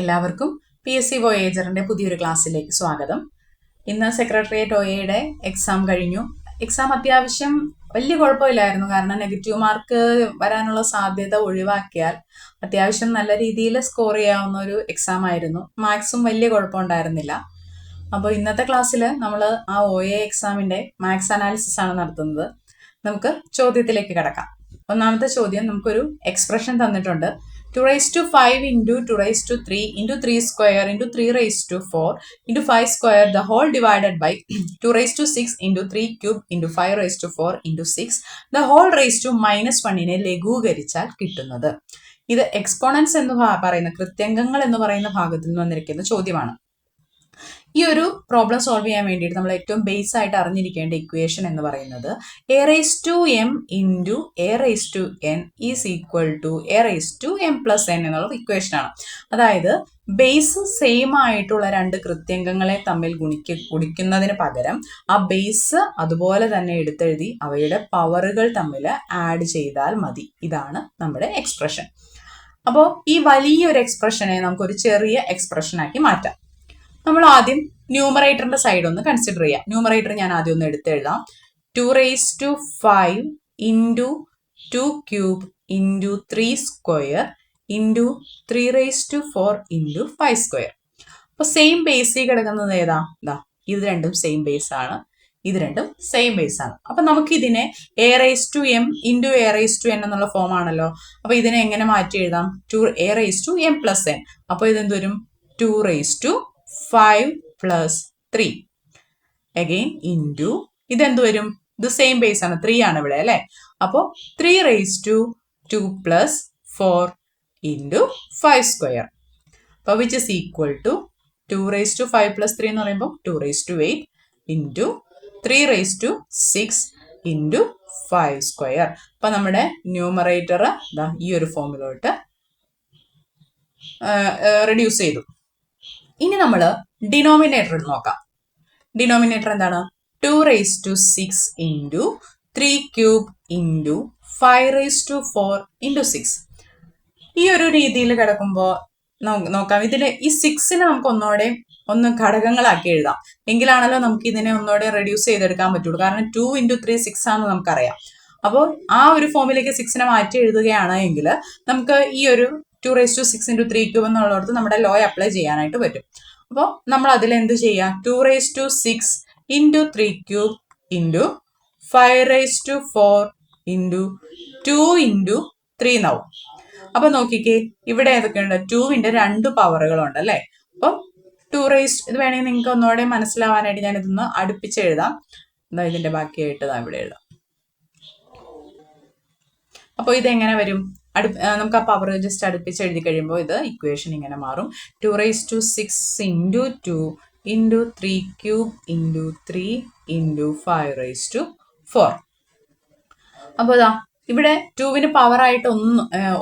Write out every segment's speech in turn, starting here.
എല്ലാവർക്കും PSC വോയേജറിന്റെ പുതിയൊരു ക്ലാസ്സിലേക്ക് സ്വാഗതം. ഇന്ന് സെക്രട്ടേറിയറ്റ് OAയുടെ എക്സാം കഴിഞ്ഞു. എക്സാം അത്യാവശ്യം വലിയ കുഴപ്പമില്ലായിരുന്നു. കാരണം നെഗറ്റീവ് മാർക്ക് വരാനുള്ള സാധ്യത ഒഴിവാക്കിയാൽ അത്യാവശ്യം നല്ല രീതിയിൽ സ്കോർ ചെയ്യാവുന്ന ഒരു എക്സാം ആയിരുന്നു. മാത്സും വലിയ കുഴപ്പമുണ്ടായിരുന്നില്ല. അപ്പോൾ ഇന്നത്തെ ക്ലാസ്സിൽ നമ്മൾ ആ OA എക്സാമിന്റെ മാത്സ് അനാലിസിസ് ആണ് നടത്തുന്നത്. നമുക്ക് ചോദ്യത്തിലേക്ക് കിടക്കാം. ഒന്നാമത്തെ ചോദ്യം, നമുക്കൊരു എക്സ്പ്രഷൻ തന്നിട്ടുണ്ട്. 2 raised to 5 into 2 raised to 3 into 3 square into 3 raised to 4 into 5 square the whole divided by 2 raised to 6 into 3 cube into 5 raised to 4 into 6 the whole raised to -1നെ ലഘൂകരിച്ചാൽ കിട്ടുന്നത്. ഇത് എക്സ്പോണൻസ് എന്ന് പറയുന്ന കൃത്യംഗങ്ങൾ എന്ന് പറയുന്ന ഭാഗത്തിൽ നിന്ന് വന്നിരിക്കുന്ന ചോദ്യമാണ്. ഈ ഒരു പ്രോബ്ലം സോൾവ് ചെയ്യാൻ വേണ്ടിയിട്ട് നമ്മൾ ഏറ്റവും ബേസ് ആയിട്ട് അറിഞ്ഞിരിക്കേണ്ട ഇക്വേഷൻ എന്ന് പറയുന്നത് a raised to m into a raised to n is equal to a raised to m plus n എന്നുള്ള ഇക്വേഷൻ ആണ്. അതായത് ബേസ് സെയിം ആയിട്ടുള്ള രണ്ട് കൃത്യംഗങ്ങളെ തമ്മിൽ ഗുണിക്കുന്നതിന് പകരം ആ ബേസ് അതുപോലെ തന്നെ എടുത്തെഴുതി അവയുടെ പവറുകൾ തമ്മിൽ ആഡ് ചെയ്താൽ മതി. ഇതാണ് നമ്മുടെ എക്സ്പ്രഷൻ. അപ്പോൾ ഈ വലിയൊരു എക്സ്പ്രഷനെ നമുക്കൊരു ചെറിയ എക്സ്പ്രഷനാക്കി മാറ്റാം. നമ്മൾ ആദ്യം ന്യൂമറേറ്ററിന്റെ സൈഡ് ഒന്ന് കൺസിഡർ ചെയ്യാം. ന്യൂമറേറ്റർ ഞാൻ ആദ്യം ഒന്ന് എടുത്തെഴുതാം. 2 raised to 5 into 2 cube into 3 square into 3 raised to 4 into 5 square. അപ്പോൾ സെയിം ബേസിൽ കിടക്കുന്നത് ഏതാ? ഇത് രണ്ടും സെയിം ബേസ് ആണ്, ഇത് രണ്ടും സെയിം ബേസ് ആണ്. അപ്പൊ നമുക്ക് ഇതിനെ a raised to m into a raised to n എന്നുള്ള ഫോം ആണല്ലോ. അപ്പൊ ഇതിനെ എങ്ങനെ മാറ്റി എഴുതാം? a raised to m plus n. അപ്പൊ ഇതെന്ത് വരും? 2 raised to 5 plus 3 again into ഇതെന്ത് വരും? ഇത് സെയിം ബേസ് ആണ്, 3 ആണ് ഇവിടെ അല്ലെ. അപ്പോൾ 3 raised to 2 plus 4 into 5 square. അപ്പോൾ which is equal to 2 raised to 5 plus 3 എന്ന് പറയുമ്പോൾ 2 raised to 8 into 3 raised to 6 into 5 square. അപ്പൊ നമ്മുടെ ന്യൂമറേറ്റർ ഈ ഒരു ഫോമിലോട്ട് റെഡ്യൂസ് ചെയ്തു. ഇനി നമ്മൾ ഡിനോമിനേറ്റർ നോക്കാം. ഡിനോമിനേറ്റർ എന്താണ്? 2 raised to 6 into 3 cube into 5 raised to 4 into 6. ഈ ഒരു രീതിയിൽ കിടക്കുമ്പോൾ നോക്കാം. ഇതിൽ ഈ 6നെ നമുക്ക് ഒന്ന് ഘടകങ്ങളാക്കി എഴുതാം. എങ്കിലാണല്ലോ നമുക്ക് ഇതിനെ ഒന്നുകൂടെ റെഡ്യൂസ് ചെയ്തെടുക്കാൻ പറ്റുള്ളൂ. കാരണം 2 into 3 6 ആണെന്ന് നമുക്കറിയാം. അപ്പോൾ ആ ഒരു ഫോമിലേക്ക് 6നെ മാറ്റി എഴുതുകയാണ് എങ്കിൽ നമുക്ക് ഈ ഒരു 2 raised to 6 into 3 cube എന്നുള്ളടത്ത് നമ്മുടെ ലോ അപ്ലൈ ചെയ്യാനായിട്ട് പറ്റും. അപ്പോൾ നമ്മൾ അതിൽ എന്ത് ചെയ്യാം? 2 raised to 6 into 3 cube into 5 raised to 4 into 2 into 3 എന്നാവും. അപ്പൊ നോക്കിക്കേ, ഇവിടെ ഏതൊക്കെയുണ്ട്? 2ന്റെ 2 പവറുകളുണ്ട് അല്ലെ. അപ്പം 2 raised, ഇത് വേണമെങ്കിൽ നിങ്ങൾക്ക് ഒന്നുകൂടെ മനസ്സിലാവാനായിട്ട് ഞാൻ ഇതൊന്ന് അടുപ്പിച്ചെഴുതാം. ഇതിന്റെ ബാക്കിയായിട്ട് ഇവിടെ എഴുതാം. അപ്പോൾ ഇതെങ്ങനെ വരും? നമുക്ക് ആ പവർ ജസ്റ്റ് അടുപ്പിച്ച് എഴുതി കഴിയുമ്പോൾ ഇത് ഇക്വേഷൻ ഇങ്ങനെ മാറും. 2 raised to 6 into 2 into 3 cube into 3 into 5 raised to 4. അപ്പോൾ ഇവിടെ 2വിന് പവറായിട്ട്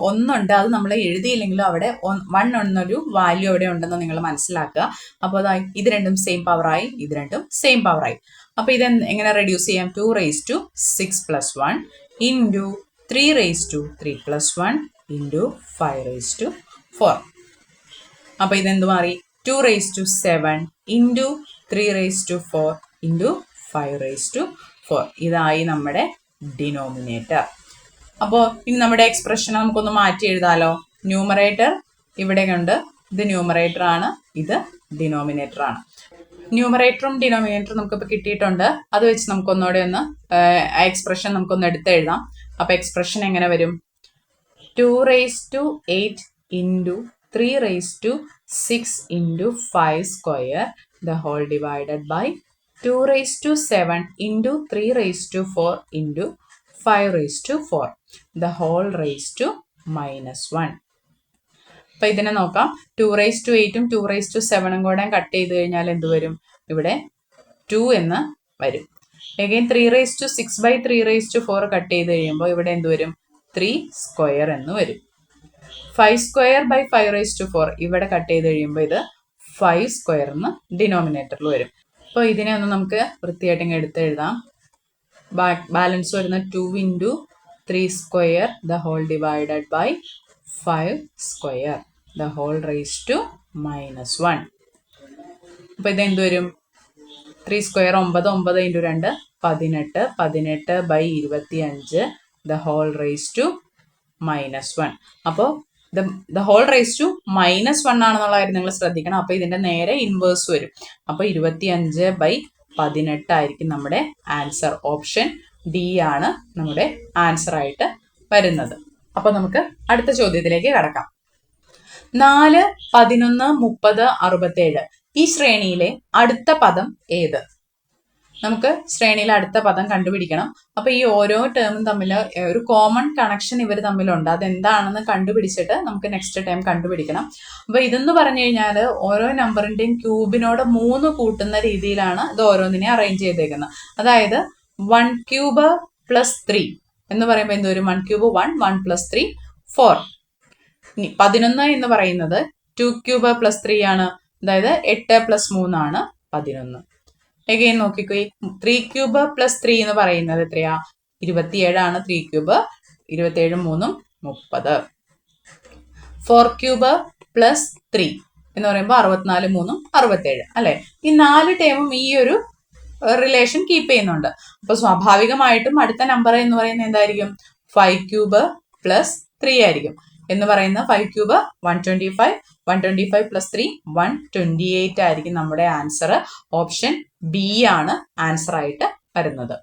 ഒന്നുണ്ട്. അത് നമ്മൾ എഴുതിയില്ലെങ്കിലും അവിടെ 1 എന്നൊരു വാല്യൂ അവിടെ ഉണ്ടെന്ന് നിങ്ങൾ മനസ്സിലാക്കുക. അപ്പോൾ ഇത് രണ്ടും സെയിം പവറായി, ഇത് രണ്ടും സെയിം പവറായി. അപ്പോൾ ഇത് എങ്ങനെ റെഡ്യൂസ് ചെയ്യാം? 2 raised to 6 plus 1 into 3 raised to 3 plus 1 into 5 raised to 4. അപ്പോൾ ഇതെന്ത് മാറി? 2 raised to 7 into 3 raised to 4 into 5 raised to 4. ഇതായി നമ്മുടെ ഡിനോമിനേറ്റർ. അപ്പോൾ ഇനി നമ്മുടെ എക്സ്പ്രഷൻ നമുക്കൊന്ന് മാറ്റി എഴുതാലോ. ന്യൂമറേറ്റർ ഇവിടെ ഉണ്ട്, ഇത് ന്യൂമറേറ്റർ ആണ്, ഇത് ഡിനോമിനേറ്റർ ആണ്. ന്യൂമറേറ്ററും ഡിനോമിനേറ്ററും നമുക്കിപ്പോൾ കിട്ടിയിട്ടുണ്ട്. അത് വെച്ച് നമുക്കൊന്നുകൂടെ ഒന്ന് എക്സ്പ്രഷൻ നമുക്കൊന്ന് എടുത്തെഴുതാം. അപ്പൊ എക്സ്പ്രഷൻ എങ്ങനെ വരും? 2 raised to 8 into 3 raised to 6 into 5 square the whole divided by 2 raised to 7 into 3 raised to 4 into 5 raised to 4 the whole raised to -1. അപ്പൊ ഇതിനെ നോക്കാം. 2 raised to 8ഉം 2 raised to 7ഉം കൂടെ കട്ട് ചെയ്ത് കഴിഞ്ഞാൽ എന്ത് വരും? ഇവിടെ 2 എന്ന് വരും. again 3 raised to 6 by 3 raised to 4 cut ചെയ്ത് കഴിയുമ്പോൾ ഇവിടെ എന്ത് വരും? 3 square എന്ന് വരും. 5 square by 5 raised to 4 ഇവിടെ കട്ട് ചെയ്ത് കഴിയുമ്പോൾ ഇത് 5 square എന്ന് ഡിനോമിനേറ്ററിൽ വരും. അപ്പോൾ ഇതിനെ ഒന്ന് നമുക്ക് വൃത്തിയായിട്ട് ഇങ്ങനെ എടുത്തെഴുതാം. ബാലൻസ് വരുന്ന 2 into 3 square the whole divided by 5 square. The whole raise to -1. അപ്പൊ ഇത് എന്ത് വരും? 3 square 9, 9 × 2 18, 18/25 the whole raise to -1. അപ്പോൾ ദ ഹോൾ റേസ് ടു -1 ആണെന്നുള്ള കാര്യം നിങ്ങൾ ശ്രദ്ധിക്കണം. അപ്പോൾ ഇതിന്റെ നേരെ ഇൻവേഴ്സ് വരും. അപ്പോൾ 25/18 ആയിരിക്കും നമ്മുടെ ആൻസർ. ഓപ്ഷൻ ഡി ആണ് നമ്മുടെ ആൻസർ ആയിട്ട് വരുന്നത്. അപ്പൊ നമുക്ക് അടുത്ത ചോദ്യത്തിലേക്ക് കടക്കാം. 4, 11, 30, 67 ഈ ശ്രേണിയിലെ അടുത്ത പദം ഏത്? നമുക്ക് ശ്രേണിയിലെ അടുത്ത പദം കണ്ടുപിടിക്കണം. അപ്പൊ ഈ ഓരോ ടേമും തമ്മിൽ ഒരു കോമൺ കണക്ഷൻ ഇവർ തമ്മിലുണ്ട്. അതെന്താണെന്ന് കണ്ടുപിടിച്ചിട്ട് നമുക്ക് നെക്സ്റ്റ് ടൈം കണ്ടുപിടിക്കണം. അപ്പൊ ഇതെന്ന് പറഞ്ഞു കഴിഞ്ഞാൽ ഓരോ നമ്പറിന്റെയും ക്യൂബിനോട് 3 കൂട്ടുന്ന രീതിയിലാണ് ഇത് ഓരോന്നിനെ അറേഞ്ച് ചെയ്തേക്കുന്നത്. അതായത് 1 ക്യൂബ് + 3 എന്ന് പറയുമ്പോൾ എന്ത് വരും? 1 ക്യൂബ് 1, 1 + 3 4. ഇനി 11 എന്ന് പറയുന്നത് 2 ക്യൂബ് + 3 ആണ്. അതായത് 8 + 3 ആണ് 11. എഗെയിൻ നോക്കിക്കോ, 3 ക്യൂബ് + 3 എന്ന് പറയുന്നത് എത്രയാ? 27 ആണ് 3 ക്യൂബ്. 27 3 30. 4 ക്യൂബ് + 3 എന്ന് പറയുമ്പോൾ 64 3 67 അല്ലെ? ഈ 4 ടേമും ഈ ഒരു റിലേഷൻ കീപ്പ് ചെയ്യുന്നുണ്ട്. അപ്പൊ സ്വാഭാവികമായിട്ടും അടുത്ത നമ്പർ എന്ന് പറയുന്നത് എന്തായിരിക്കും? 5 ക്യൂബ് + 3 ആയിരിക്കും. എന്ന് പറയുന്ന 5 ക്യൂബ് 125, 125 + 3 128 ആയിരിക്കും നമ്മുടെ ആൻസർ. ഓപ്ഷൻ ബി ആണ് ആൻസർ ആയിട്ട് വരുന്നത്.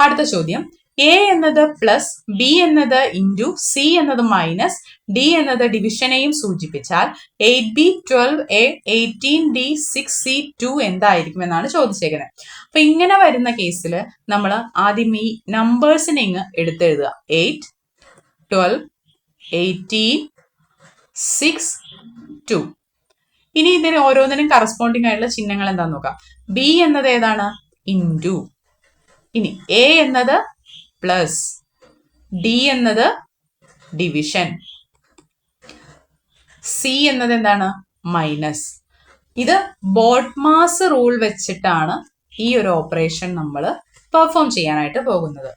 അടുത്ത ചോദ്യം, എ എന്നത് പ്ലസ്, ബി എന്നത് ഇൻറ്റു, സി എന്നത് മൈനസ്, ഡി എന്നത് ഡിവിഷനെയും സൂചിപ്പിച്ചാൽ 8b 12a 18d 6c 2 എന്തായിരിക്കും എന്നാണ് ചോദിച്ചേക്കുന്നത്. അപ്പൊ ഇങ്ങനെ വരുന്ന കേസിൽ നമ്മൾ ആദ്യം ഈ നമ്പേഴ്സിനെ ഇങ്ങ് എടുത്തെഴുതുക. 8, 12, 18, 6, 2. ഇനി ഇതിന് ഓരോന്നിനും കറസ്പോണ്ടിങ് ആയിട്ടുള്ള ചിഹ്നങ്ങൾ എന്താന്ന് നോക്കാം. ബി എന്നത് ഏതാണ്? ഇൻറ്റു. ഇനി എ എന്നത് പ്ലസ്, ഡി എന്നത് ഡിവിഷൻ, സി എന്നത് എന്താണ്? മൈനസ്. ഇത് ബോഡ്മാസ് റൂൾ വെച്ചിട്ടാണ് ഈ ഒരു ഓപ്പറേഷൻ നമ്മൾ പെർഫോം ചെയ്യാനായിട്ട് പോകുന്നത്.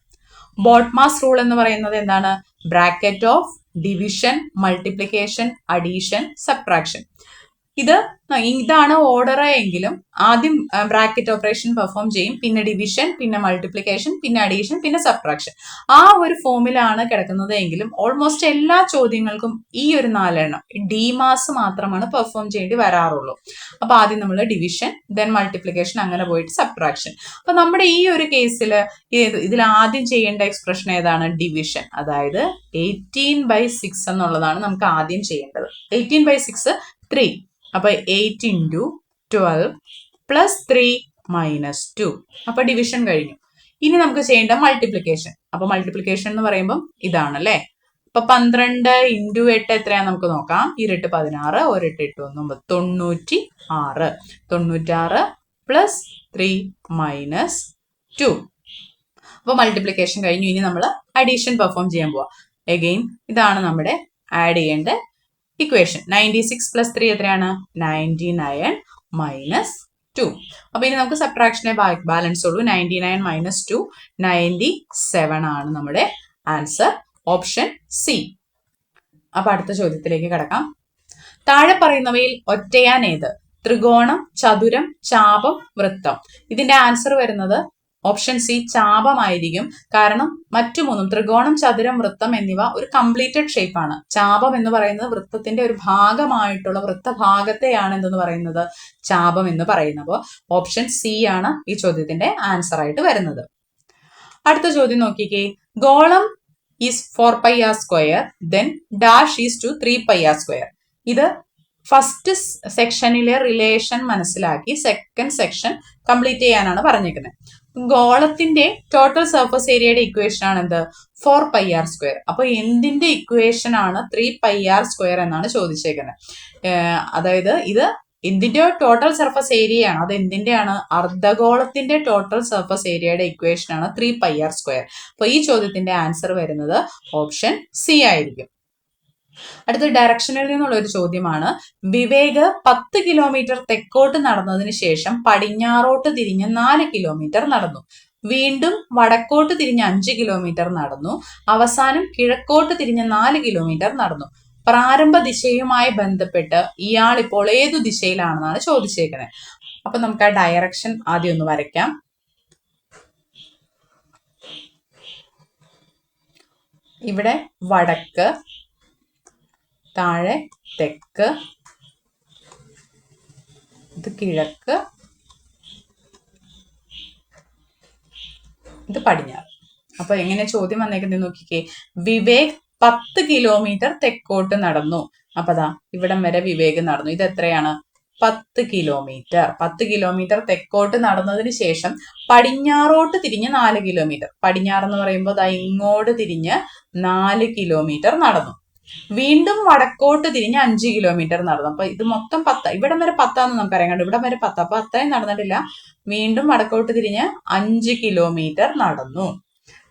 ബോഡ്മാസ് റൂൾ എന്ന് പറയുന്നത് എന്താണ്? Bracket of division, multiplication, addition, subtraction. ഇതാണ് ഓർഡർ എങ്കിലും ആദ്യം ബ്രാക്കറ്റ് ഓപ്പറേഷൻ പെർഫോം ചെയ്യും, പിന്നെ ഡിവിഷൻ, പിന്നെ മൾട്ടിപ്ലിക്കേഷൻ, പിന്നെ അഡീഷൻ, പിന്നെ സബ്ട്രാക്ഷൻ. ആ ഒരു ഫോമിലാണ് കിടക്കുന്നത് എങ്കിലും ഓൾമോസ്റ്റ് എല്ലാ ചോദ്യങ്ങൾക്കും ഈ ഒരു 4 എണ്ണം ഡിമാസ് മാത്രമാണ് പെർഫോം ചെയ്യേണ്ടി വരാറുള്ളൂ. അപ്പൊ ആദ്യം നമ്മൾ ഡിവിഷൻ, ദെൻ മൾട്ടിപ്ലിക്കേഷൻ, അങ്ങനെ പോയിട്ട് സബ്ട്രാക്ഷൻ. അപ്പൊ നമ്മുടെ ഈ ഒരു കേസിൽ ഇതിൽ ആദ്യം ചെയ്യേണ്ട എക്സ്പ്രഷൻ ഏതാണ്? ഡിവിഷൻ. അതായത് 18/6 എന്നുള്ളതാണ് നമുക്ക് ആദ്യം ചെയ്യേണ്ടത്. 18/6 3. അപ്പൊ 8 × 12 + 3 - 2. അപ്പൊ ഡിവിഷൻ കഴിഞ്ഞു. ഇനി നമുക്ക് ചെയ്യേണ്ട മൾട്ടിപ്ലിക്കേഷൻ. അപ്പൊ മൾട്ടിപ്ലിക്കേഷൻ എന്ന് പറയുമ്പോൾ ഇതാണല്ലേ. അപ്പൊ 12 × 8 എത്രയാന്ന് നമുക്ക് നോക്കാം. 2 8 16, 1 8 8 1 9, 96. 96 + 3 - 2. അപ്പൊ മൾട്ടിപ്ലിക്കേഷൻ കഴിഞ്ഞു. ഇനി നമ്മൾ അഡീഷൻ പെർഫോം ചെയ്യാൻ പോവാം. എഗെയിൻ ഇതാണ് നമ്മുടെ ആഡ് ചെയ്യേണ്ട ഇക്വേഷൻ. 96 + 3 എത്രയാണ്? 99 - 2. അപ്പൊ ഇനി നമുക്ക് സബ്ട്രാക്ഷനെ ബാലൻസ് ഉള്ളൂ. 99 - 2 97 ആണ് നമ്മുടെ ആൻസർ. Option C. അപ്പൊ അടുത്ത ചോദ്യത്തിലേക്ക് കടക്കാം. താഴെ പറയുന്നവയിൽ ഒറ്റയാൻ ഏത്? ത്രികോണം, ചതുരം, ചാപം, വൃത്തം. ഇതിന്റെ ആൻസർ വരുന്നത് ഓപ്ഷൻ സി ചാപമായിരിക്കും. കാരണം മറ്റു മൂന്നും ത്രികോണം, ചതുരം, വൃത്തം എന്നിവ ഒരു കംപ്ലീറ്റഡ് ഷേപ്പ് ആണ്. ചാപം എന്ന് പറയുന്നത് വൃത്തത്തിന്റെ ഒരു ഭാഗമായിട്ടുള്ള വൃത്തഭാഗത്തെയാണ് എന്തെന്ന് പറയുന്നത്? ചാപം എന്ന് പറയുന്നത്. അപ്പോൾ ഓപ്ഷൻ സി ആണ് ഈ ചോദ്യത്തിന്റെ ആൻസർ ആയിട്ട് വരുന്നത്. അടുത്ത ചോദ്യം നോക്കിക്കേ. ഗോളം is 4πr², then dash is to 3πr². ഇത് ഫസ്റ്റ് സെക്ഷനിലെ റിലേഷൻ മനസ്സിലാക്കി സെക്കൻഡ് സെക്ഷൻ കംപ്ലീറ്റ് ചെയ്യാനാണ് പറഞ്ഞേക്കുന്നത്. ഗോളത്തിന്റെ ടോട്ടൽ സർഫസ് ഏരിയയുടെ ഇക്വേഷൻ ആണ് എന്ത്? 4πr². അപ്പൊ എന്തിന്റെ ഇക്വേഷൻ ആണ് 3πr² എന്നാണ് ചോദിച്ചേക്കുന്നത്. അതായത് ഇത് എന്തിന്റെ ടോട്ടൽ സർഫസ് ഏരിയ ആണ്. അത് എന്തിന്റെയാണ്? അർദ്ധഗോളത്തിന്റെ ടോട്ടൽ സർഫസ് ഏരിയയുടെ ഇക്വേഷൻ ആണ് 3πr². അപ്പൊ ഈ ചോദ്യത്തിന്റെ ആൻസർ വരുന്നത് ഓപ്ഷൻ സി ആയിരിക്കും. അടുത്ത ഡയറക്ഷനിൽ നിന്നുള്ള ഒരു ചോദ്യമാണ്. വിവേക് 10 കിലോമീറ്റർ തെക്കോട്ട് നടന്നതിന് ശേഷം പടിഞ്ഞാറോട്ട് തിരിഞ്ഞ് 4 കിലോമീറ്റർ നടന്നു. വീണ്ടും വടക്കോട്ട് തിരിഞ്ഞ് 5 കിലോമീറ്റർ നടന്നു. അവസാനം കിഴക്കോട്ട് തിരിഞ്ഞ് 4 കിലോമീറ്റർ നടന്നു. പ്രാരംഭ ദിശയുമായി ബന്ധപ്പെട്ട് ഇയാൾ ഇപ്പോൾ ഏതു ദിശയിലാണെന്നാണ് ചോദിച്ചേക്കുന്നത്. അപ്പൊ നമുക്ക് ആ ഡയറക്ഷൻ ആദ്യം ഒന്ന് വരയ്ക്കാം. ഇവിടെ വടക്ക്, താഴെ തെക്ക്, ഇത് കിഴക്ക്, ഇത് പടിഞ്ഞാറ്. അപ്പൊ എങ്ങനെ ചോദ്യം വന്നേക്കുന്നത് നോക്കിക്കേ. വിവേക് 10 കിലോമീറ്റർ തെക്കോട്ട് നടന്നു. അപ്പൊ ദാ ഇവിടം വരെ വിവേക് നടന്നു. ഇത് എത്രയാണ്? 10 കിലോമീറ്റർ. 10 കിലോമീറ്റർ തെക്കോട്ട് നടന്നതിന് ശേഷം പടിഞ്ഞാറോട്ട് തിരിഞ്ഞ് 4 കിലോമീറ്റർ. പടിഞ്ഞാറെന്ന് പറയുമ്പോൾ ദാ ഇങ്ങോട്ട് തിരിഞ്ഞ് 4 കിലോമീറ്റർ നടന്നു. വീണ്ടും വടക്കോട്ട് തിരിഞ്ഞ് 5 കിലോമീറ്റർ നടന്നു. അപ്പൊ ഇത് മൊത്തം 10. ഇവിടം വരെ 10 നമുക്കറിയാം കണ്ടു. ഇവിടം വരെ 10. അപ്പൊ അത്രയും നടന്നിട്ടില്ല. വീണ്ടും വടക്കോട്ട് തിരിഞ്ഞ് 5 കിലോമീറ്റർ നടന്നു.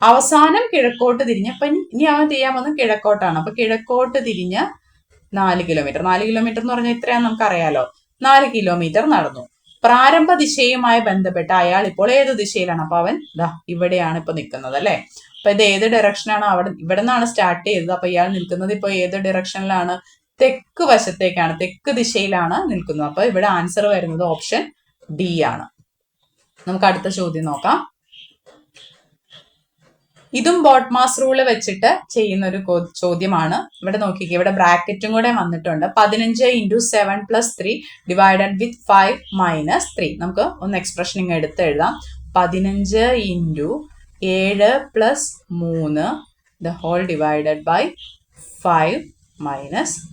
അവസാനം കിഴക്കോട്ട് തിരിഞ്ഞ്, അപ്പൊ ഇനി അവൻ ചെയ്യാൻ വന്നത് കിഴക്കോട്ടാണ്. അപ്പൊ കിഴക്കോട്ട് തിരിഞ്ഞ് 4 കിലോമീറ്റർ. 4 കിലോമീറ്റർ എന്ന് പറഞ്ഞാൽ ഇത്രയാന്ന് നമുക്കറിയാലോ. 4 കിലോമീറ്റർ നടന്നു. പ്രാരംഭ ദിശയുമായി ബന്ധപ്പെട്ട് അയാൾ ഇപ്പോൾ ഏത് ദിശയിലാണ്? അപ്പൊ അവൻ ദാ ഇവിടെയാണ് ഇപ്പൊ നിൽക്കുന്നത് അല്ലെ. അപ്പൊ ഇത് ഏത് ഡയറക്ഷനാണ്? ഇവിടെ നിന്നാണ് സ്റ്റാർട്ട് ചെയ്തത്. അപ്പൊ ഇയാൾ നിൽക്കുന്നത് ഇപ്പൊ ഏത് ഡയറക്ഷനിലാണ്? തെക്ക് വശത്തേക്കാണ്, തെക്ക് ദിശയിലാണ് നിൽക്കുന്നത്. അപ്പൊ ഇവിടെ ആൻസർ വരുന്നത് ഓപ്ഷൻ ഡി ആണ്. നമുക്ക് അടുത്ത ചോദ്യം നോക്കാം. ഇതും ബോട്ട്മാസ് റൂള് വെച്ചിട്ട് ചെയ്യുന്ന ഒരു ചോദ്യമാണ്. ഇവിടെ നോക്കിക്കേ, ഇവിടെ ബ്രാക്കറ്റും കൂടെ വന്നിട്ടുണ്ട്. 15 × 7 + 3 ഡിവൈഡഡ് വിത്ത് 5 - 3. നമുക്ക് ഒന്ന് എക്സ്പ്രഷൻ ഇങ്ങ് എടുത്ത് എഴുതാം. 15 × 7 + 3 ദ ഹോൾ ഡിവൈഡഡ് ബൈ 5 -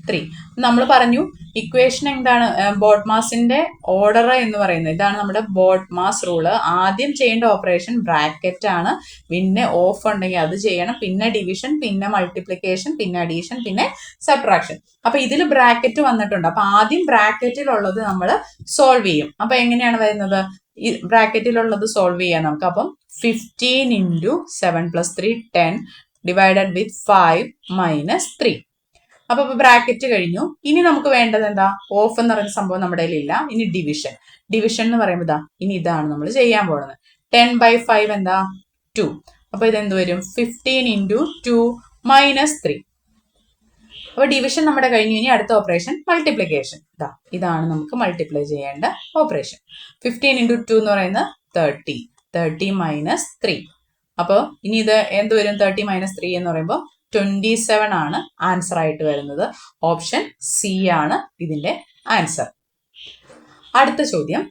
3. നമ്മൾ പറഞ്ഞു ഇക്വേഷൻ എന്താണ്? ബോട്ട്മാസിന്റെ ഓർഡർ എന്ന് പറയുന്നത് ഇതാണ് നമ്മുടെ ബോട്ട്മാസ് റൂള്. ആദ്യം ചെയ്യേണ്ട ഓപ്പറേഷൻ ബ്രാക്കറ്റ് ആണ്. പിന്നെ ഓഫ് ഉണ്ടെങ്കിൽ അത് ചെയ്യണം. പിന്നെ ഡിവിഷൻ, പിന്നെ മൾട്ടിപ്ലിക്കേഷൻ, പിന്നെ അഡീഷൻ, പിന്നെ സബ്ട്രാക്ഷൻ. അപ്പൊ ഇതിൽ ബ്രാക്കറ്റ് വന്നിട്ടുണ്ട്. അപ്പൊ ആദ്യം ബ്രാക്കറ്റിലുള്ളത് നമ്മൾ സോൾവ് ചെയ്യും. അപ്പൊ എങ്ങനെയാണ് വരുന്നത്? ഈ ബ്രാക്കറ്റിലുള്ളത് സോൾവ് ചെയ്യാം നമുക്ക്. അപ്പം 15 × 7 + 3 10 ഡിവൈഡഡ് വിത്ത് 5 - 3. അപ്പൊ ബ്രാക്കറ്റ് കഴിഞ്ഞു. ഇനി നമുക്ക് വേണ്ടത് എന്താ? ഓഫ് എന്ന് പറയുന്ന സംഭവം നമ്മുടെ കയ്യിലില്ല. ഇനി ഡിവിഷൻ. ഡിവിഷൻ എന്ന് പറയുമ്പോൾ ഇതാ ഇനി ഇതാണ് നമ്മൾ ചെയ്യാൻ പോകുന്നത്. 10/5 എന്താ? 2. അപ്പൊ ഇതെന്ത് വരും? 15 × 2 - 3. അപ്പൊ ഡിവിഷൻ നമ്മുടെ കഴിഞ്ഞു. ഇനി അടുത്ത ഓപ്പറേഷൻ മൾട്ടിപ്ലിക്കേഷൻ. ഇതാണ് നമുക്ക് മൾട്ടിപ്ലൈ ചെയ്യേണ്ട ഓപ്പറേഷൻ. 15 × 2 എന്ന് പറയുന്നത് 30. 30 - 3. അപ്പൊ ഇനി ഇത് എന്ത് വരും? 30 - 3 എന്ന് പറയുമ്പോൾ 27 ആണ് ആൻസർ ആയിട്ട് വരുന്നത്. ഓപ്ഷൻ സി ആണ് ഇതിന്റെ ആൻസർ. അടുത്ത ചോദ്യം,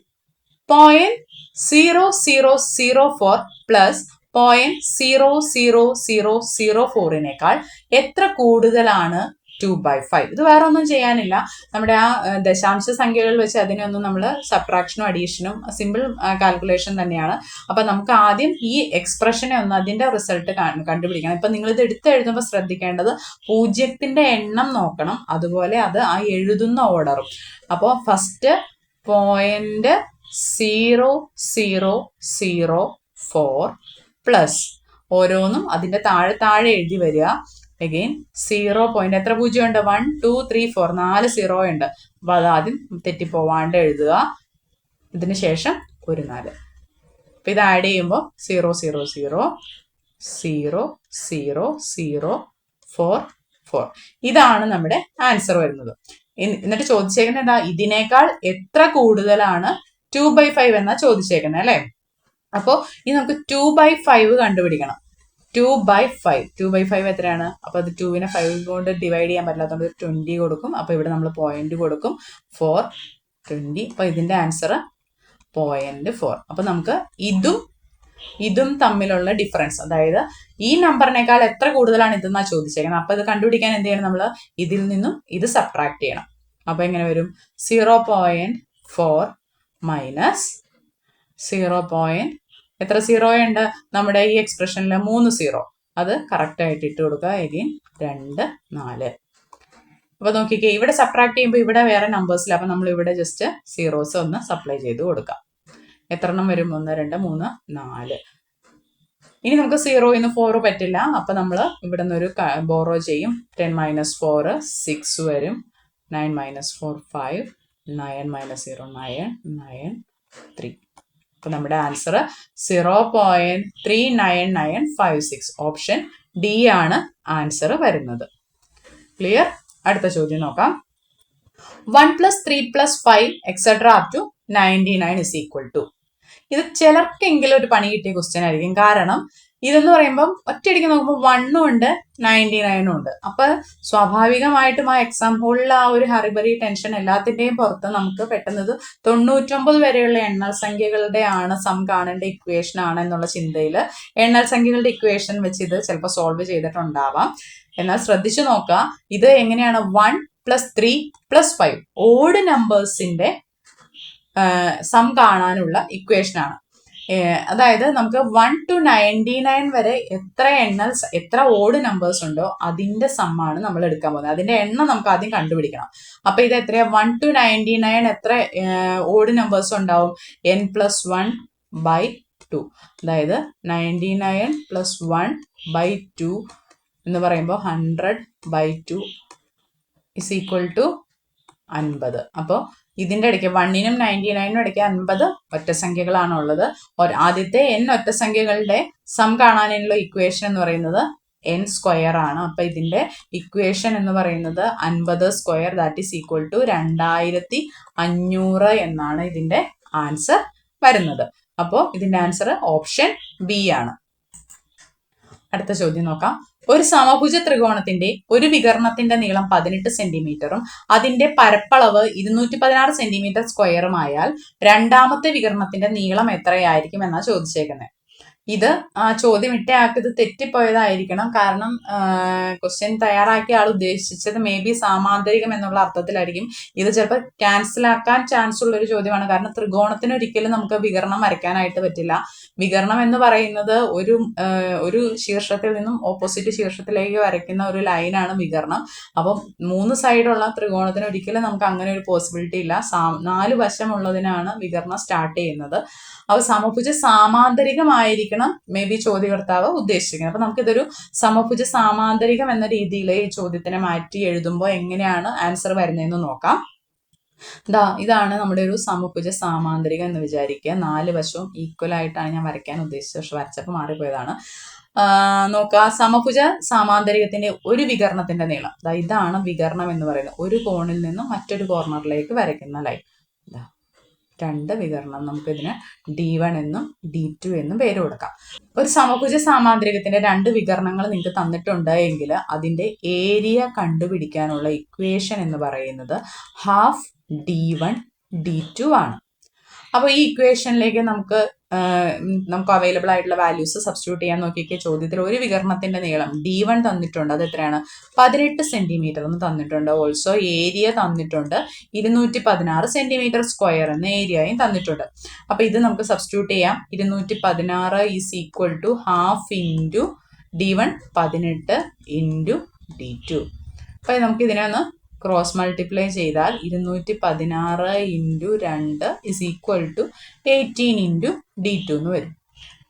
0.0004 പ്ലസ് 0.00004 എത്ര കൂടുതലാണ് 2/5? ഇത് വേറെ ഒന്നും ചെയ്യാനില്ല. നമ്മുടെ ആ ദശാംശ സംഖ്യകൾ വെച്ച് അതിനൊന്നും നമ്മൾ സബ്ട്രാക്ഷനും അഡീഷനും സിമ്പിൾ കാൽക്കുലേഷൻ തന്നെയാണ്. അപ്പൊ നമുക്ക് ആദ്യം ഈ എക്സ്പ്രഷനെ ഒന്ന് അതിന്റെ റിസൾട്ട് കണ്ടുപിടിക്കണം. ഇപ്പൊ നിങ്ങൾ ഇത് എടുത്തെഴുതുമ്പോൾ ശ്രദ്ധിക്കേണ്ടത് 0ന്റെ എണ്ണം നോക്കണം, അതുപോലെ അത് ആ എഴുതുന്ന ഓർഡറും. അപ്പോൾ ഫസ്റ്റ് 0.0004 പ്ലസ് ഓരോന്നും അതിന്റെ താഴെ എഴുതി വരിക. അഗെയിൻ 0 പോയിന്റ്, എത്ര പൂജ്യം ഉണ്ട്? 1 2 3 4 4 0 ഉണ്ട്. അപ്പൊ അതാദ്യം തെറ്റിപ്പോവാണ്ട് എഴുതുക. ഇതിന് ശേഷം ഒരു 4. അപ്പൊ ഇത് ആഡ് ചെയ്യുമ്പോൾ 0 0 0 0 0 0 4 4. ഇതാണ് നമ്മുടെ ആൻസർ വരുന്നത്. എന്നിട്ട് ചോദിച്ചേക്കുന്നത് എന്താ? ഇതിനേക്കാൾ എത്ര കൂടുതലാണ് 2/5 എന്നാ ചോദിച്ചേക്കുന്നത് അല്ലെ. അപ്പോ ഇനി നമുക്ക് 2/5 കണ്ടുപിടിക്കണം. 2/5 എത്രയാണ്? അപ്പൊ അത് 2നെ 5 കൊണ്ട് ഡിവൈഡ് ചെയ്യാൻ പറ്റാത്തതുകൊണ്ട് 20 കൊടുക്കും. അപ്പൊ ഇവിടെ നമ്മൾ പോയിന്റ് കൊടുക്കും. 4 20. അപ്പൊ ഇതിന്റെ ആൻസർ 0.4. അപ്പൊ നമുക്ക് ഇതും തമ്മിലുള്ള ഡിഫറൻസ്, അതായത് ഈ നമ്പറിനേക്കാൾ എത്ര കൂടുതലാണ് ഇതെന്നാ ചോദിച്ചേക്കുന്നത്. അപ്പൊ ഇത് കണ്ടുപിടിക്കാൻ എന്ത് ചെയ്യണം? നമ്മൾ ഇതിൽ നിന്നും ഇത് സബ്ട്രാക്ട് ചെയ്യണം. അപ്പൊ എങ്ങനെ വരും? 0.4 മൈനസ് 0. എത്ര 0 ഉണ്ട് നമ്മുടെ ഈ എക്സ്പ്രഷനിൽ? 3 0. അത് കറക്റ്റ് ആയിട്ട് ഇട്ട് കൊടുക്കുക. എഗെയിൻ 2 4. അപ്പൊ നോക്കിക്കേ, ഇവിടെ സബ്ട്രാക്ട് ചെയ്യുമ്പോൾ ഇവിടെ വേറെ നമ്പേഴ്സില്ല. അപ്പൊ നമ്മൾ ഇവിടെ ജസ്റ്റ് സീറോസ് ഒന്ന് സപ്ലൈ ചെയ്ത് കൊടുക്കാം. എത്ര എണ്ണം വരും? 1 2 3 4. ഇനി നമുക്ക് 0 4 പറ്റില്ല. അപ്പൊ നമ്മൾ ഇവിടെ നിന്ന് ഒരു ബോറോ ചെയ്യും. 10 - 4 6 വരും. 9 - 4 5. 9 - 0 9 9 3. അപ്പൊ നമ്മുടെ ആൻസർ 0.39956. ഓപ്ഷൻ ഡി ആണ് ആൻസർ വരുന്നത്. ക്ലിയർ? അടുത്ത ചോദ്യം നോക്കാം. 1 + 3 + 5 etc. up to 99 is equal to. ഇത് ചിലർക്കെങ്കിലും ഒരു പണി കിട്ടിയ ക്വസ്റ്റ്യൻ ആയിരിക്കും. കാരണം ഇതെന്ന് പറയുമ്പം ഒറ്റയടിക്ക് നോക്കുമ്പോൾ 1 ഉണ്ട് 99 ഉണ്ട്. അപ്പൊ സ്വാഭാവികമായിട്ടും ആ എക്സാം ഹോളിൽ ആ ഒരു ഹറിബറി ടെൻഷൻ എല്ലാത്തിന്റെയും പുറത്ത് നമുക്ക് പെട്ടെന്ന് 99 വരെയുള്ള എണ്ണൽ സംഖ്യകളുടെ ആണ് സം കാണേണ്ട ഇക്വേഷൻ ആണ് എന്നുള്ള ചിന്തയിൽ എണ്ണൽ സംഖ്യകളുടെ ഇക്വേഷൻ വെച്ച് ഇത് ചിലപ്പോൾ സോൾവ് ചെയ്തിട്ടുണ്ടാവാം. എന്നാൽ ശ്രദ്ധിച്ചു നോക്കുക, ഇത് എങ്ങനെയാണ് 1 + 3 + 5 ഓഡ് നമ്പേഴ്സിന്റെ സം കാണാനുള്ള ഇക്വേഷൻ ആണ്. അതായത് നമുക്ക് 1 to 99 വരെ എത്ര ഓഡ് നമ്പേഴ്സ് ഉണ്ടോ അതിന്റെ സമ്മാണ് നമ്മൾ എടുക്കാൻ പോകുന്നത്. അതിന്റെ എണ്ണം നമുക്ക് ആദ്യം കണ്ടുപിടിക്കണം. അപ്പൊ ഇത് എത്രയാ? 1 to 99 എത്ര ഓഡ് നമ്പേഴ്സ് ഉണ്ടാവും? n+1/2. അതായത് 99 + 1/2 എന്ന് പറയുമ്പോൾ 100/2 is equal to 50. അപ്പോൾ ഇതിന്റെ ഇടയ്ക്ക് 1നും 99നും ഇടയ്ക്ക് 50 ഒറ്റസംഖ്യകളാണുള്ളത്. ആദ്യത്തെ n ഒറ്റസംഖ്യകളുടെ സം കാണാനുള്ള ഇക്വേഷൻ എന്ന് പറയുന്നത് n² ആണ്. അപ്പൊ ഇതിന്റെ ഇക്വേഷൻ എന്ന് പറയുന്നത് 50² ദാറ്റ് ഈസ് ഈക്വൽ ടു 2500 എന്നാണ് ഇതിന്റെ ആൻസർ വരുന്നത്. അപ്പോൾ ഇതിന്റെ ആൻസർ ഓപ്ഷൻ ബി ആണ്. അടുത്ത ചോദ്യം നോക്കാം. ഒരു സമഭുജ ത്രികോണത്തിന്റെ ഒരു വികർണത്തിന്റെ നീളം 18 സെന്റിമീറ്ററും അതിന്റെ പരപ്പളവ് 216 സെന്റിമീറ്റർ സ്ക്വയറും ആയാൽ രണ്ടാമത്തെ വികർണത്തിന്റെ നീളം എത്രയായിരിക്കും എന്നാ ചോദിച്ചേക്കുന്നത്. ഇത് ചോദ്യം ഇട്ട ആൾക്ക് ഇത് തെറ്റിപ്പോയതായിരിക്കണം. കാരണം ക്വസ്റ്റ്യൻ തയ്യാറാക്കിയ ആൾ ഉദ്ദേശിച്ചത് മേ ബി സാമാന്തരികം എന്നുള്ള അർത്ഥത്തിലായിരിക്കും. ഇത് ചിലപ്പോൾ ക്യാൻസൽ ആക്കാൻ ചാൻസ് ഉള്ള ഒരു ചോദ്യമാണ്. കാരണം ത്രികോണത്തിന് ഒരിക്കലും നമുക്ക് വികർണം വരയ്ക്കാനായിട്ട് പറ്റില്ല. വികർണം എന്ന് പറയുന്നത് ഒരു ശീർഷത്തിൽ നിന്നും ഓപ്പോസിറ്റ് ശീർഷത്തിലേക്ക് വരയ്ക്കുന്ന ഒരു ലൈനാണ് വികർണം. അപ്പം 3 സൈഡുള്ള ത്രികോണത്തിന് ഒരിക്കലും നമുക്ക് അങ്ങനെ ഒരു പോസിബിലിറ്റി ഇല്ല. 4 വശമുള്ളതിനാണ് വികർണം സ്റ്റാർട്ട് ചെയ്യുന്നത്. അപ്പോൾ സമഭുജ സാമാന്തരികമായിരിക്കണം മേ ബി ചോദ്യകർത്താവ് ഉദ്ദേശിക്കുന്നത്. അപ്പൊ നമുക്കിതൊരു സമഭുജ സാമാന്തരികം എന്ന രീതിയിൽ ഈ ചോദ്യത്തിനെ മാറ്റി എഴുതുമ്പോൾ എങ്ങനെയാണ് ആൻസർ വരുന്നതെന്ന് നോക്കാം. ഇതാണ് നമ്മുടെ ഒരു സമഭുജ സാമാന്തരികം എന്ന് വിചാരിക്കുക. 4 വശവും ഈക്വൽ ആയിട്ടാണ് ഞാൻ വരയ്ക്കാൻ ഉദ്ദേശിച്ചത്, പക്ഷെ വരച്ചപ്പോൾ മാറിപ്പോയതാണ്. നോക്കുക, സമഭുജ സാമാന്തരികത്തിന്റെ ഒരു വികർണത്തിന്റെ നീളം ഇതാണ് വികർണം എന്ന് പറയുന്നത്. ഒരു കോണിൽ നിന്നും മറ്റൊരു കോർണറിലേക്ക് വരയ്ക്കുന്ന ലൈൻ. 2 വികരണം, നമുക്കിതിന് D1 എന്നും D2 എന്നും പേര് കൊടുക്കാം. ഒരു സമഭുജ സാമാന്തരികത്തിന്റെ 2 വികരണങ്ങൾ നിങ്ങൾക്ക് തന്നിട്ടുണ്ട് എങ്കിൽ അതിന്റെ ഏരിയ കണ്ടുപിടിക്കാനുള്ള ഇക്വേഷൻ എന്ന് പറയുന്നത് ½ D1 D2 ആണ്. അപ്പോൾ ഈ ഇക്വേഷനിലേക്ക് നമുക്ക് അവൈലബിൾ ആയിട്ടുള്ള വാല്യൂസ് സബ്സ്റ്റിറ്റ്യൂട്ട് ചെയ്യാൻ നോക്കിയൊക്കെ ചോദ്യത്തിൽ ഒരു വികരണത്തിന്റെ നീളം D1 തന്നിട്ടുണ്ട്. അത് എത്രയാണ്? 18 സെന്റിമീറ്റർ എന്ന് തന്നിട്ടുണ്ട്. ഓൾസോ ഏരിയ തന്നിട്ടുണ്ട് 216 സെന്റിമീറ്റർ സ്ക്വയർ എന്ന ഏരിയയും തന്നിട്ടുണ്ട്. അപ്പൊ ഇത് നമുക്ക് സബ്സ്റ്റിറ്റ്യൂട്ട് ചെയ്യാം. 216 is equal to ½ into D1 18 into D2. അപ്പൊ നമുക്ക് ഇതിനെ ഒന്ന് ക്രോസ് മൾട്ടിപ്ലൈ ചെയ്താൽ 216 into 2 is equal to 18 into D2 എന്ന് വരും.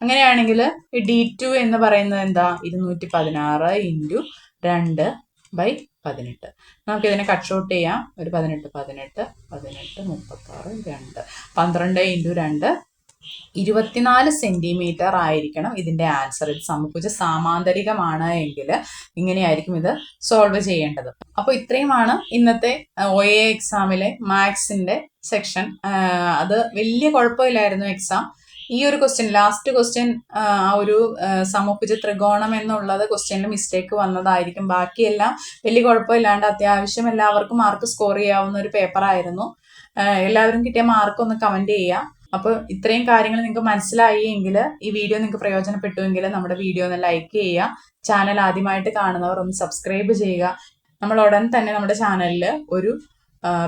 അങ്ങനെയാണെങ്കിൽ D2 എന്ന് പറയുന്നത് എന്താ? 216 ഇൻറ്റു 2/18. നമുക്കിതിനെ കട്ട് ഷോട്ട് ചെയ്യാം. ഒരു 18 18 18 36 2 12 ഇൻറ്റു 2 24 സെന്റിമീറ്റർ ആയിരിക്കണം ഇതിന്റെ ആൻസർ. ഇത് സമഭുജ സാമാന്തരികമാണ് എങ്കിൽ ഇങ്ങനെയായിരിക്കും ഇത് സോൾവ് ചെയ്യേണ്ടത്. അപ്പോൾ ഇത്രയുമാണ് ഇന്നത്തെ OA എക്സാമിലെ മാത്സിന്റെ സെക്ഷൻ. അത് വലിയ കുഴപ്പമില്ലായിരുന്നു എക്സാം. ഈ ഒരു ക്വസ്റ്റ്യൻ, ലാസ്റ്റ് ക്വസ്റ്റ്യൻ, ആ ഒരു സമഭുജ ത്രികോണം എന്നുള്ളത് ക്വസ്റ്റ്യനിൽ മിസ്റ്റേക്ക് വന്നതായിരിക്കും. ബാക്കിയെല്ലാം വലിയ കുഴപ്പമില്ലാണ്ട് അത്യാവശ്യം എല്ലാവർക്കും മാർക്ക് സ്കോർ ചെയ്യാവുന്ന ഒരു പേപ്പർ ആയിരുന്നു. എല്ലാവരും കിട്ടിയ മാർക്ക് ഒന്ന് കമന്റ് ചെയ്യുക. അപ്പോൾ ഇത്രയും കാര്യങ്ങൾ നിങ്ങൾക്ക് മനസ്സിലായി എങ്കിൽ, ഈ വീഡിയോ നിങ്ങൾക്ക് പ്രയോജനപ്പെട്ടുവെങ്കിൽ നമ്മുടെ വീഡിയോ ഒന്ന് ലൈക്ക് ചെയ്യുക. ചാനൽ ആദ്യമായിട്ട് കാണുന്നവർ ഒന്ന് സബ്സ്ക്രൈബ് ചെയ്യുക. നമ്മൾ ഉടൻ തന്നെ നമ്മുടെ ചാനലിൽ ഒരു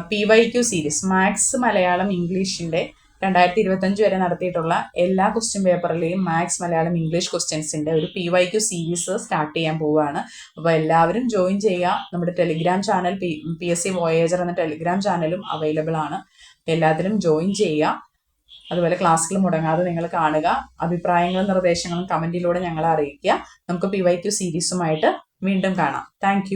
PYQ സീരീസ്, മാത്സ് മലയാളം ഇംഗ്ലീഷിന്റെ 2025 വരെ നടത്തിയിട്ടുള്ള എല്ലാ ക്വസ്റ്റ്യൻ പേപ്പറിലെയും മാത്സ് മലയാളം ഇംഗ്ലീഷ് ക്വസ്റ്റ്യൻസിന്റെ ഒരു PYQ സീരീസ് സ്റ്റാർട്ട് ചെയ്യാൻ പോവുകയാണ്. അപ്പോൾ എല്ലാവരും ജോയിൻ ചെയ്യുക. നമ്മുടെ ടെലിഗ്രാം ചാനൽ PSC വോയേജർ എന്ന ടെലിഗ്രാം ചാനലും അവൈലബിൾ ആണ്. എല്ലാത്തിലും ജോയിൻ ചെയ്യുക. അതുപോലെ ക്ലാസ്സുകൾ മുടങ്ങാതെ നിങ്ങൾ കാണുക. അഭിപ്രായങ്ങളും നിർദ്ദേശങ്ങളും കമന്റിലൂടെ ഞങ്ങളെ അറിയിക്കുക. നമുക്ക് PYQ സീരീസുമായിട്ട് വീണ്ടും കാണാം. താങ്ക്